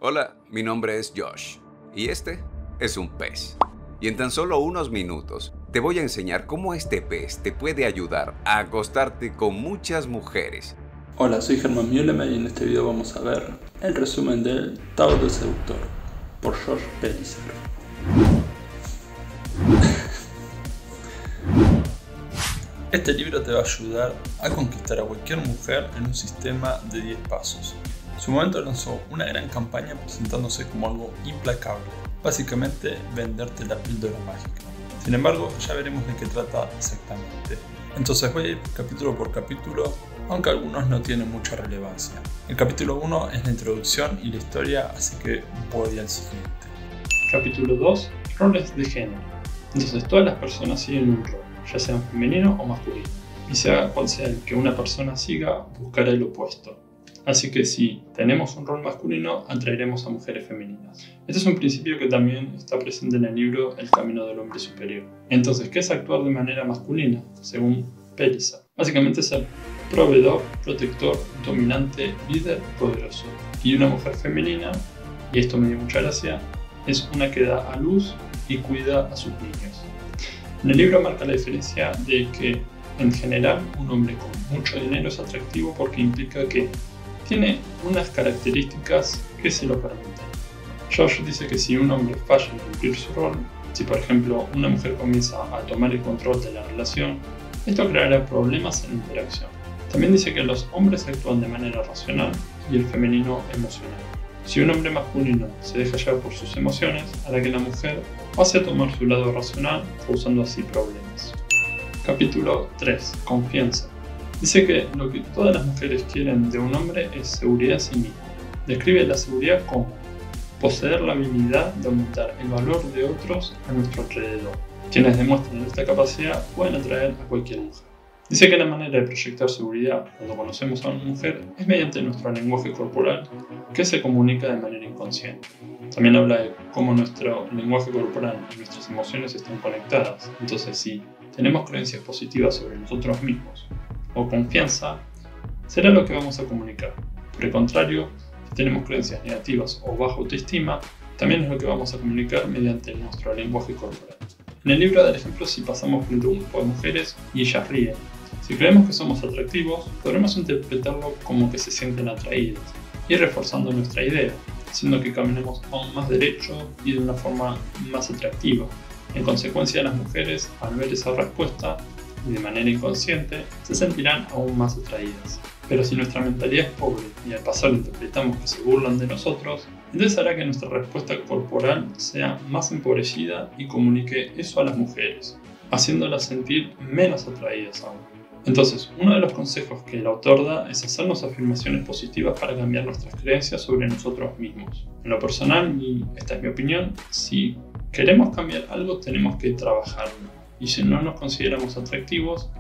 Hola, mi nombre es Josh y este es un pez. Y en tan solo unos minutos te voy a enseñar cómo este pez te puede ayudar a acostarte con muchas mujeres. Hola, soy Germán Mühlema y en este video vamos a ver el resumen del Tao del Seductor por George Pelizer. Este libro te va a ayudar a conquistar a cualquier mujer en un sistema de 10 pasos. En su momento lanzó una gran campaña presentándose como algo implacable, básicamente venderte la píldora mágica. Sin embargo, ya veremos de qué trata exactamente. Entonces voy a ir capítulo por capítulo, aunque algunos no tienen mucha relevancia. El capítulo 1 es la introducción y la historia, así que voy al siguiente. Capítulo 2. Roles de género. Entonces todas las personas siguen un rol, ya sean femenino o masculino, y sea cual sea el que una persona siga, buscará el opuesto. Así que si tenemos un rol masculino, atraeremos a mujeres femeninas. Este es un principio que también está presente en el libro El Camino del Hombre Superior. Entonces, ¿qué es actuar de manera masculina? Según Pelizer. Básicamente ser proveedor, protector, dominante, líder, poderoso. Y una mujer femenina, y esto me dio mucha gracia, es una que da a luz y cuida a sus niños. En el libro marca la diferencia de que, en general, un hombre con mucho dinero es atractivo porque implica que tiene unas características que se lo permiten. Josh dice que si un hombre falla en cumplir su rol, si por ejemplo una mujer comienza a tomar el control de la relación, esto creará problemas en la interacción. También dice que los hombres actúan de manera racional y el femenino emocional. Si un hombre masculino se deja llevar por sus emociones, hará que la mujer pase a tomar su lado racional, causando así problemas. Capítulo 3. Confianza. Dice que lo que todas las mujeres quieren de un hombre es seguridad en sí mismo. Describe la seguridad como poseer la habilidad de aumentar el valor de otros a nuestro alrededor. Quienes demuestran esta capacidad pueden atraer a cualquier mujer. Dice que la manera de proyectar seguridad cuando conocemos a una mujer es mediante nuestro lenguaje corporal, que se comunica de manera inconsciente. También habla de cómo nuestro lenguaje corporal y nuestras emociones están conectadas. Entonces, si tenemos creencias positivas sobre nosotros mismos o confianza, será lo que vamos a comunicar. Por el contrario, si tenemos creencias negativas o baja autoestima, también es lo que vamos a comunicar mediante nuestro lenguaje corporal. En el libro da el ejemplo si pasamos frente a un grupo de mujeres y ellas ríen. Si creemos que somos atractivos, podremos interpretarlo como que se sienten atraídas y reforzando nuestra idea, haciendo que caminemos aún más derecho y de una forma más atractiva. En consecuencia, las mujeres, al ver esa respuesta, y de manera inconsciente, se sentirán aún más atraídas. Pero si nuestra mentalidad es pobre y al pasar interpretamos que se burlan de nosotros, entonces hará que nuestra respuesta corporal sea más empobrecida y comunique eso a las mujeres, haciéndolas sentir menos atraídas aún. Entonces, uno de los consejos que el autor da es hacernos afirmaciones positivas para cambiar nuestras creencias sobre nosotros mismos. En lo personal, y esta es mi opinión, si queremos cambiar algo tenemos que trabajarlo. Y si no nos consideramos atractivos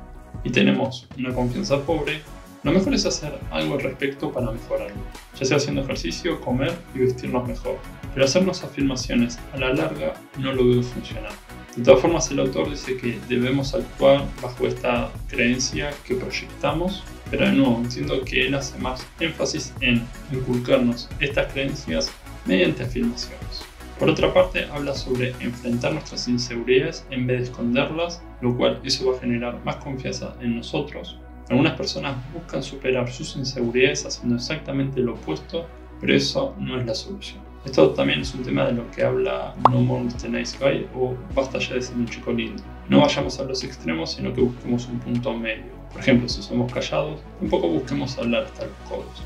y tenemos una confianza pobre, lo mejor es hacer algo al respecto para mejorarlo, ya sea haciendo ejercicio, comer y vestirnos mejor. Pero hacernos afirmaciones a la larga no lo veo funcionar. De todas formas, el autor dice que debemos actuar bajo esta creencia que proyectamos, pero de nuevo, entiendo que él hace más énfasis en inculcarnos estas creencias mediante afirmaciones. Por otra parte, habla sobre enfrentar nuestras inseguridades en vez de esconderlas, lo cual eso va a generar más confianza en nosotros. Algunas personas buscan superar sus inseguridades haciendo exactamente lo opuesto, pero eso no es la solución. Esto también es un tema de lo que habla No More Mr. Nice Guy o Basta ya de ser un chico lindo. No vayamos a los extremos, sino que busquemos un punto medio. Por ejemplo, si somos callados, tampoco busquemos hablar hasta los codos.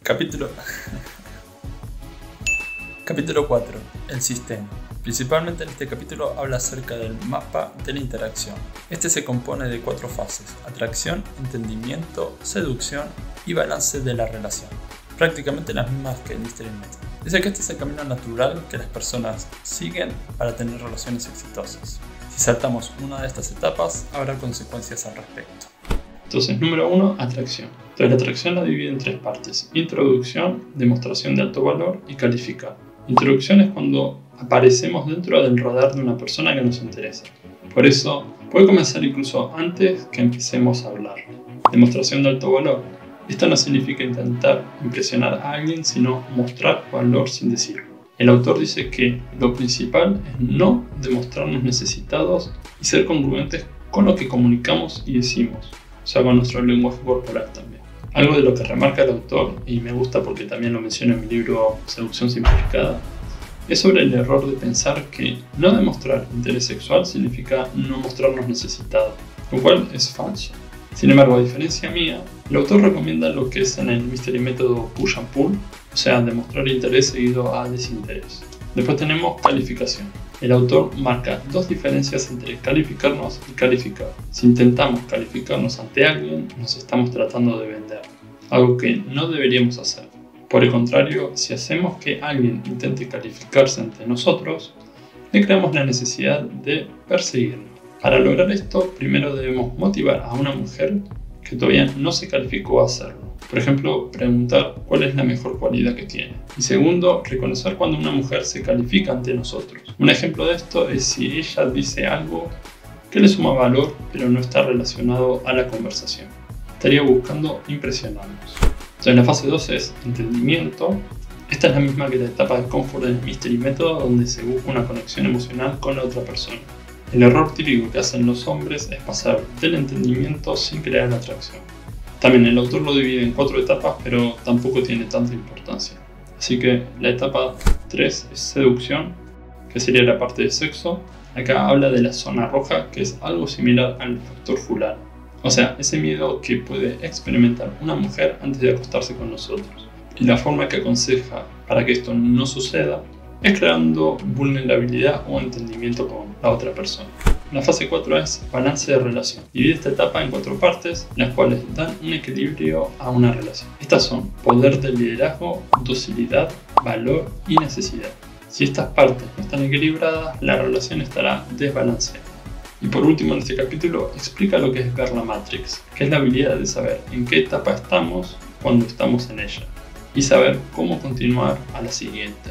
Capítulo 4. El sistema. Principalmente en este capítulo habla acerca del mapa de la interacción. Este se compone de 4 fases: atracción, entendimiento, seducción y balance de la relación. Prácticamente las mismas que el Mystery Method. Dice que este es el camino natural que las personas siguen para tener relaciones exitosas. Si saltamos una de estas etapas, habrá consecuencias al respecto. Entonces, número 1, atracción. Entonces, la atracción la divide en 3 partes: introducción, demostración de alto valor y calificar. Introducción es cuando aparecemos dentro del radar de una persona que nos interesa. Por eso, puede comenzar incluso antes que empecemos a hablar. Demostración de alto valor. Esto no significa intentar impresionar a alguien, sino mostrar valor sin decirlo. El autor dice que lo principal es no demostrarnos necesitados y ser congruentes con lo que comunicamos y decimos, o sea, con nuestro lenguaje corporal también. Algo de lo que remarca el autor, y me gusta porque también lo menciona en mi libro Seducción Simplificada, es sobre el error de pensar que no demostrar interés sexual significa no mostrarnos necesitados, lo cual es falso. Sin embargo, a diferencia mía, el autor recomienda lo que es en el Mystery método push and pull, o sea, demostrar interés seguido a desinterés. Después tenemos calificación. El autor marca dos diferencias entre calificarnos y calificar. Si intentamos calificarnos ante alguien, nos estamos tratando de vender, algo que no deberíamos hacer. Por el contrario, si hacemos que alguien intente calificarse ante nosotros, le creamos la necesidad de perseguirnos. Para lograr esto, primero debemos motivar a una mujer que todavía no se calificó a hacerlo. Por ejemplo, preguntar cuál es la mejor cualidad que tiene. Y segundo, reconocer cuando una mujer se califica ante nosotros. Un ejemplo de esto es si ella dice algo que le suma valor, pero no está relacionado a la conversación. Estaría buscando impresionarnos. Entonces la fase 2 es entendimiento. Esta es la misma que la etapa de confort del Mystery método, donde se busca una conexión emocional con la otra persona. El error típico que hacen los hombres es pasar del entendimiento sin crear atracción. También el autor lo divide en 4 etapas, pero tampoco tiene tanta importancia. Así que la etapa 3 es seducción, que sería la parte de sexo. Acá habla de la zona roja, que es algo similar al factor fulano. O sea, ese miedo que puede experimentar una mujer antes de acostarse con nosotros. Y la forma que aconseja para que esto no suceda es creando vulnerabilidad o entendimiento con la otra persona. La fase 4 es balance de relación. Divide esta etapa en 4 partes, las cuales dan un equilibrio a una relación. Estas son poder del liderazgo, docilidad, valor y necesidad. Si estas partes no están equilibradas, la relación estará desbalanceada. Y por último, en este capítulo explica lo que es ver la Matrix, que es la habilidad de saber en qué etapa estamos cuando estamos en ella y saber cómo continuar a la siguiente.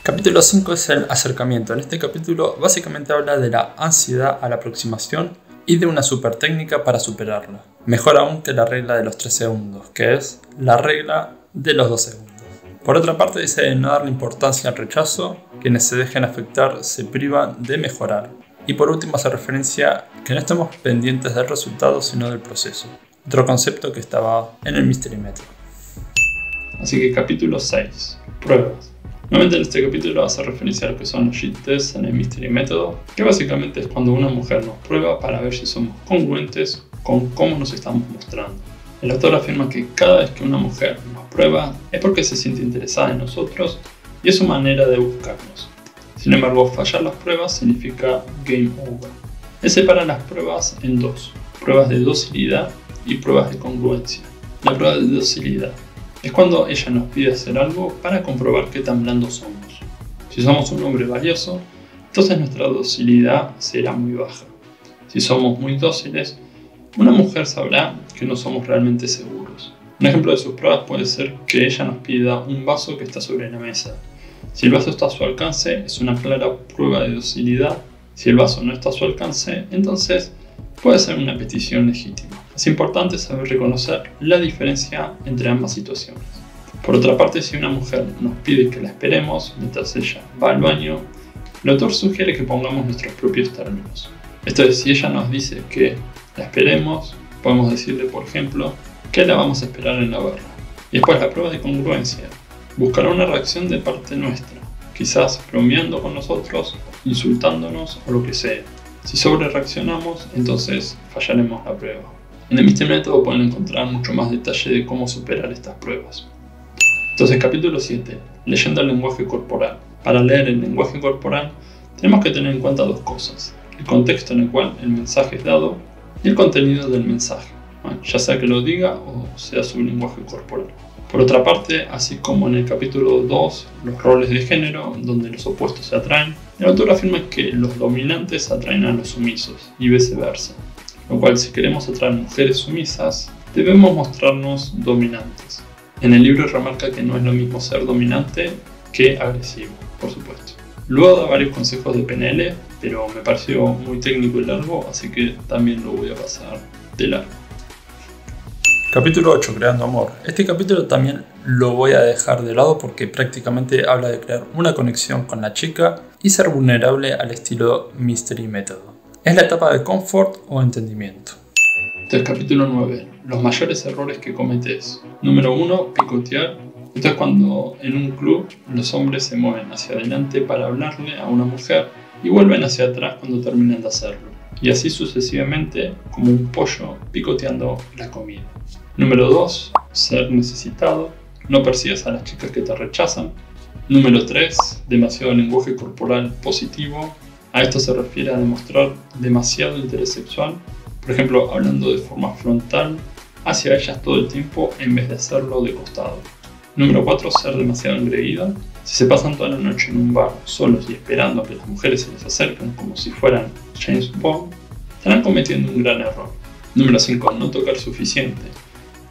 Capítulo 5 es el acercamiento. En este capítulo básicamente habla de la ansiedad a la aproximación y de una super técnica para superarla. Mejor aún que la regla de los 3 segundos, que es la regla de los 2 segundos. Por otra parte dice no darle importancia al rechazo, quienes se dejen afectar se privan de mejorar. Y por último hace referencia que no estemos pendientes del resultado sino del proceso. Otro concepto que estaba en el Mystery método. Así que capítulo 6. Pruebas. Nuevamente en este capítulo hace referencia a lo que son los JIT tests en el Mystery método, que básicamente es cuando una mujer nos prueba para ver si somos congruentes con cómo nos estamos mostrando. El autor afirma que cada vez que una mujer nos prueba es porque se siente interesada en nosotros y es su manera de buscarnos. Sin embargo, fallar las pruebas significa game over. Él separa las pruebas en 2, pruebas de docilidad y pruebas de congruencia. La prueba de docilidad es cuando ella nos pide hacer algo para comprobar qué tan blandos somos. Si somos un hombre valioso, entonces nuestra docilidad será muy baja. Si somos muy dóciles, una mujer sabrá que no somos realmente seguros. Un ejemplo de sus pruebas puede ser que ella nos pida un vaso que está sobre la mesa. Si el vaso está a su alcance, es una clara prueba de docilidad. Si el vaso no está a su alcance, entonces puede ser una petición legítima. Es importante saber reconocer la diferencia entre ambas situaciones. Por otra parte, si una mujer nos pide que la esperemos mientras ella va al baño, el autor sugiere que pongamos nuestros propios términos. Esto es, si ella nos dice que la esperemos, podemos decirle, por ejemplo, que la vamos a esperar en la barra. Y después la prueba de congruencia. Buscará una reacción de parte nuestra, quizás bromeando con nosotros, insultándonos o lo que sea. Si sobre reaccionamos, entonces fallaremos la prueba. En el Mystery método pueden encontrar mucho más detalle de cómo superar estas pruebas. Entonces, capítulo 7. Leyendo el lenguaje corporal. Para leer el lenguaje corporal, tenemos que tener en cuenta 2 cosas. El contexto en el cual el mensaje es dado y el contenido del mensaje, ya sea que lo diga o sea su lenguaje corporal. Por otra parte, así como en el capítulo 2, los roles de género, donde los opuestos se atraen, el autor afirma que los dominantes atraen a los sumisos y viceversa. Lo cual, si queremos atraer mujeres sumisas, debemos mostrarnos dominantes. En el libro remarca que no es lo mismo ser dominante que agresivo, por supuesto. Luego da varios consejos de PNL, pero me pareció muy técnico y largo, así que también lo voy a pasar de largo. Capítulo 8, Creando Amor. Este capítulo también lo voy a dejar de lado porque prácticamente habla de crear una conexión con la chica y ser vulnerable al estilo Mystery Method. Es la etapa de confort o entendimiento. Este es capítulo 9. Los mayores errores que cometes. Número 1. Picotear. Esto es cuando en un club los hombres se mueven hacia adelante para hablarle a una mujer y vuelven hacia atrás cuando terminan de hacerlo. Y así sucesivamente, como un pollo picoteando la comida. Número 2. Ser necesitado. No persigas a las chicas que te rechazan. Número 3. Demasiado lenguaje corporal positivo. A esto se refiere a demostrar demasiado interés sexual. Por ejemplo, hablando de forma frontal hacia ellas todo el tiempo en vez de hacerlo de costado. Número 4. Ser demasiado engreída. Si se pasan toda la noche en un bar solos y esperando a que las mujeres se les acerquen como si fueran James Bond, estarán cometiendo un gran error. Número 5. No tocar suficiente.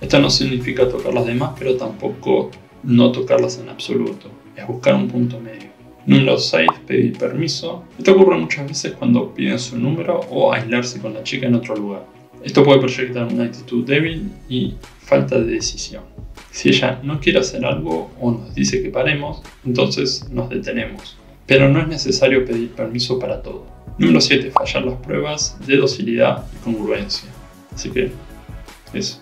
Esto no significa tocar las demás, pero tampoco no tocarlas en absoluto. Es buscar un punto medio. Número 6. Pedir permiso. Esto ocurre muchas veces cuando piden su número o aislarse con la chica en otro lugar. Esto puede proyectar una actitud débil y falta de decisión. Si ella no quiere hacer algo o nos dice que paremos, entonces nos detenemos. Pero no es necesario pedir permiso para todo. Número 7. Fallar las pruebas de docilidad y congruencia. Así que eso.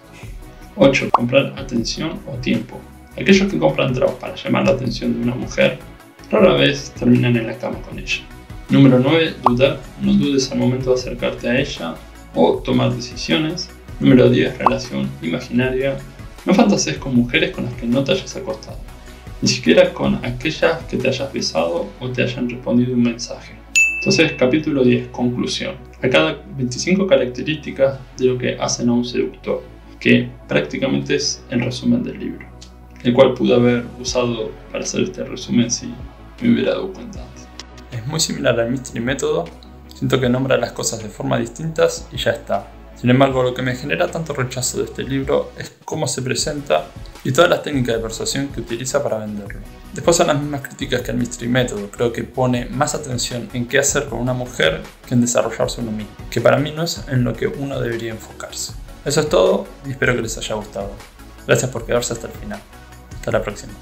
8. Comprar atención o tiempo. Aquellos que compran tragos para llamar la atención de una mujer rara vez terminan en la cama con ella. Número 9. Dudar. No dudes al momento de acercarte a ella o tomar decisiones. Número 10. Relación imaginaria. No fantasees con mujeres con las que no te hayas acostado, ni siquiera con aquellas que te hayas besado o te hayan respondido un mensaje. Entonces, capítulo 10, conclusión. Acá 25 características de lo que hacen a un seductor, que prácticamente es el resumen del libro, el cual pude haber usado para hacer este resumen si me hubiera dado cuenta antes. Es muy similar al Mystery Método, siento que nombra las cosas de formas distintas y ya está. Sin embargo, lo que me genera tanto rechazo de este libro es cómo se presenta y todas las técnicas de persuasión que utiliza para venderlo. Después son las mismas críticas que el Mystery Método, creo que pone más atención en qué hacer con una mujer que en desarrollarse uno mismo, que para mí no es en lo que uno debería enfocarse. Eso es todo y espero que les haya gustado. Gracias por quedarse hasta el final. Hasta la próxima.